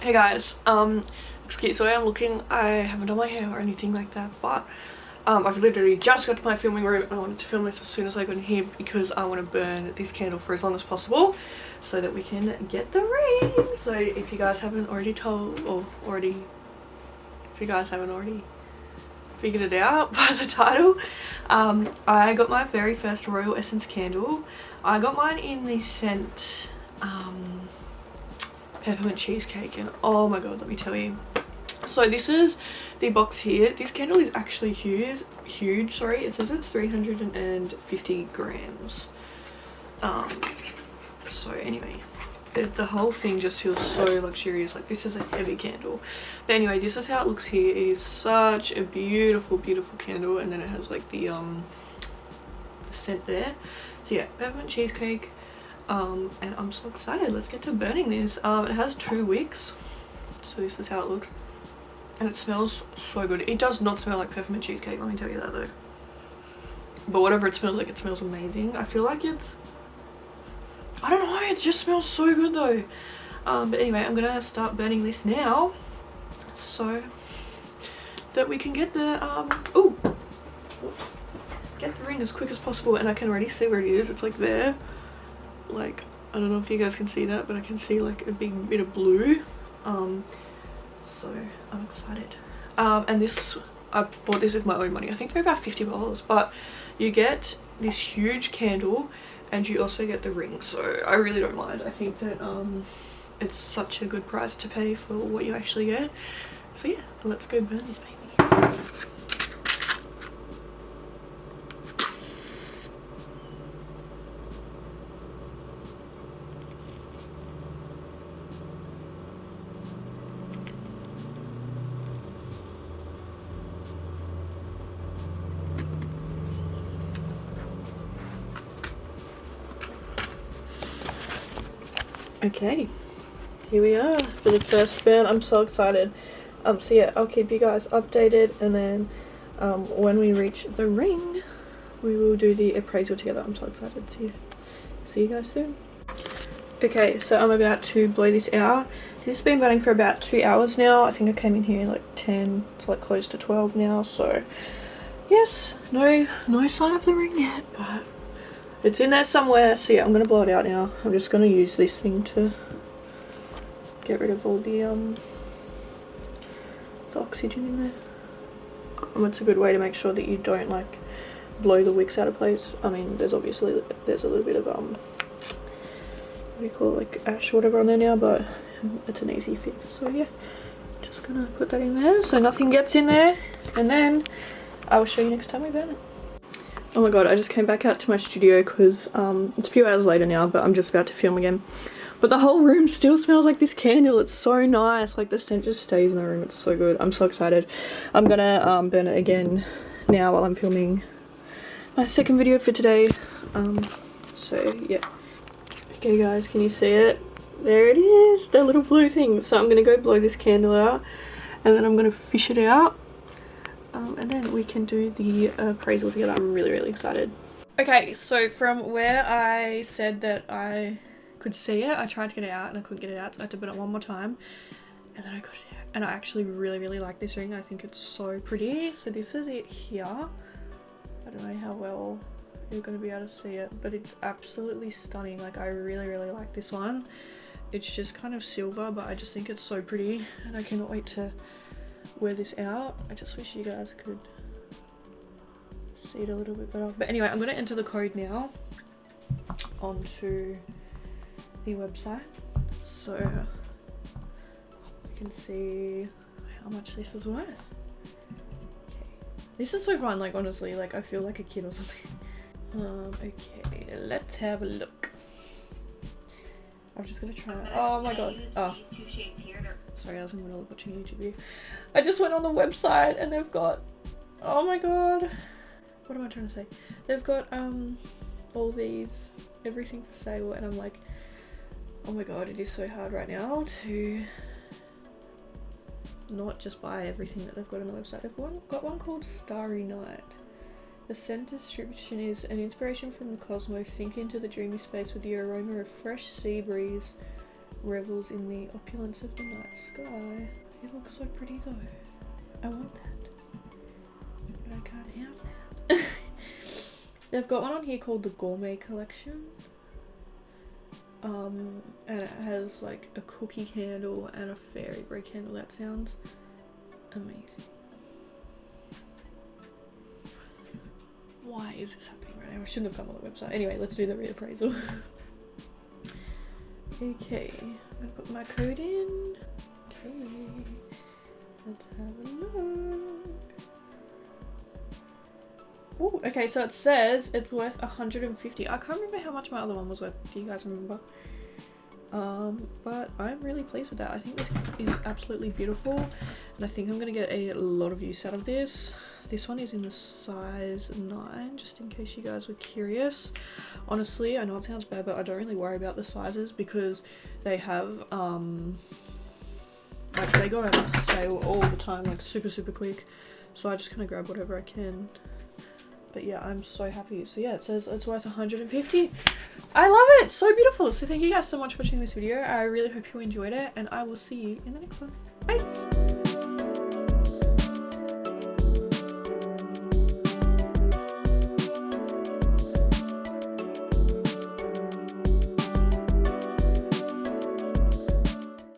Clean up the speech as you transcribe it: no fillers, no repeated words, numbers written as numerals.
Hey guys, excuse the way I'm looking. I haven't done my hair or anything like that, but I've literally just got to my filming room and I wanted to film this as soon as I got in here because I want to burn this candle for as long as possible so that we can get the ring. So if you guys haven't already if you guys haven't already figured it out by the title, I got my very first Royal Essence candle. I got mine in the scent Peppermint Cheesecake, and oh my god, let me tell you. So this is the box here. This candle is actually huge, sorry. It says it's 350 grams. So anyway, the whole thing just feels so luxurious. Like, this is a heavy candle. But anyway, this is how it looks here. It is such a beautiful candle, and then it has like the scent there. So yeah, Peppermint Cheesecake. And I'm so excited. Let's get to burning this. It has 2 wicks, so this is how it looks, and it smells so good. It does not smell like Peppermint Cheesecake, let me tell you that though, but whatever it smells like, it smells amazing. I feel like it's, I don't know, it just smells so good though. But anyway, I'm gonna start burning this now so that we can get the get the ring as quick as possible. And I can already see where it is. It's like there. Like, I don't know if you guys can see that, but I can see like a big bit of blue. So I'm excited. And this, I bought this with my own money. I think they're about $50, but you get this huge candle and you also get the ring, so I really don't mind. I think that it's such a good price to pay for what you actually get. So yeah, let's go burn this baby. Okay, here we are for the first burn. I'm so excited. So yeah, I'll keep you guys updated, and then when we reach the ring, we will do the appraisal together. I'm so excited to see you guys soon. Okay, so I'm about to blow this out. This has been burning for about 2 hours now. I think I came in here like 10, it's like close to 12 now. So yes, no sign of the ring yet, but it's in there somewhere. So yeah, I'm gonna blow it out now. I'm just gonna use this thing to get rid of all the oxygen in there. It's a good way to make sure that you don't like blow the wicks out of place. I mean, there's a little bit of what do you call it, like ash or whatever on there now, but it's an easy fix. So yeah, just gonna put that in there so nothing gets in there, and then I will show you next time we burn it. Oh my god, I just came back out to my studio because it's a few hours later now, but I'm just about to film again. But the whole room still smells like this candle. It's so nice. Like, the scent just stays in the room. It's so good. I'm so excited. I'm gonna burn it again now while I'm filming my second video for today. So yeah. Okay guys, can you see it? There it is, the little blue thing. So I'm gonna go blow this candle out, and then I'm gonna fish it out. And then we can do the appraisal together. I'm really excited. Okay, so from where I said that I could see it, I tried to get it out and I couldn't get it out, so I had to burn it one more time, and then I got it out. And I actually really like this ring. I think it's so pretty. So this is it here. I don't know how well you're going to be able to see it, but it's absolutely stunning. Like, I really like this one. It's just kind of silver, but I just think it's so pretty, and I cannot wait to wear this out. I just wish you guys could see it a little bit better. But anyway, I'm going to enter the code now onto the website so you can see how much this is worth. Okay, this is so fun. Like, honestly, like, I feel like a kid or something. Okay, let's have a look. I'm just gonna try. Oh my god. Oh, sorry, I was in the middle of watching a YouTube video. I just went on the website and they've got, oh my god, what am I trying to say? They've got all these, everything for sale, and I'm like, oh my god, it is so hard right now to not just buy everything that they've got on the website. They've got one called Starry Night. The scent description is an inspiration from the cosmos. Sink into the dreamy space with the aroma of fresh sea breeze revels in the opulence of the night sky. It looks so pretty though. I want that, but I can't have that. They've got one on here called the Gourmet Collection. And it has like a cookie candle and a fairy bread candle. That sounds amazing. Why is this happening right now? I shouldn't have come on the website. Anyway, let's do the reappraisal. Okay, I'm gonna put my code in. Okay, let's have a look. Oh, okay, so it says it's worth 150. I can't remember how much my other one was worth. Do you guys remember? But I'm really pleased with that. I think this is absolutely beautiful, and I think I'm gonna get a lot of use out of this. This one is in the size 9, just in case you guys were curious. Honestly, I know it sounds bad, but I don't really worry about the sizes because they have like they go out on sale all the time, like super quick. So I just kind of grab whatever I can. But yeah, I'm so happy. So yeah, it says it's worth 150. I love it. So beautiful. So thank you guys so much for watching this video. I really hope you enjoyed it, and I will see you in the next one. Bye.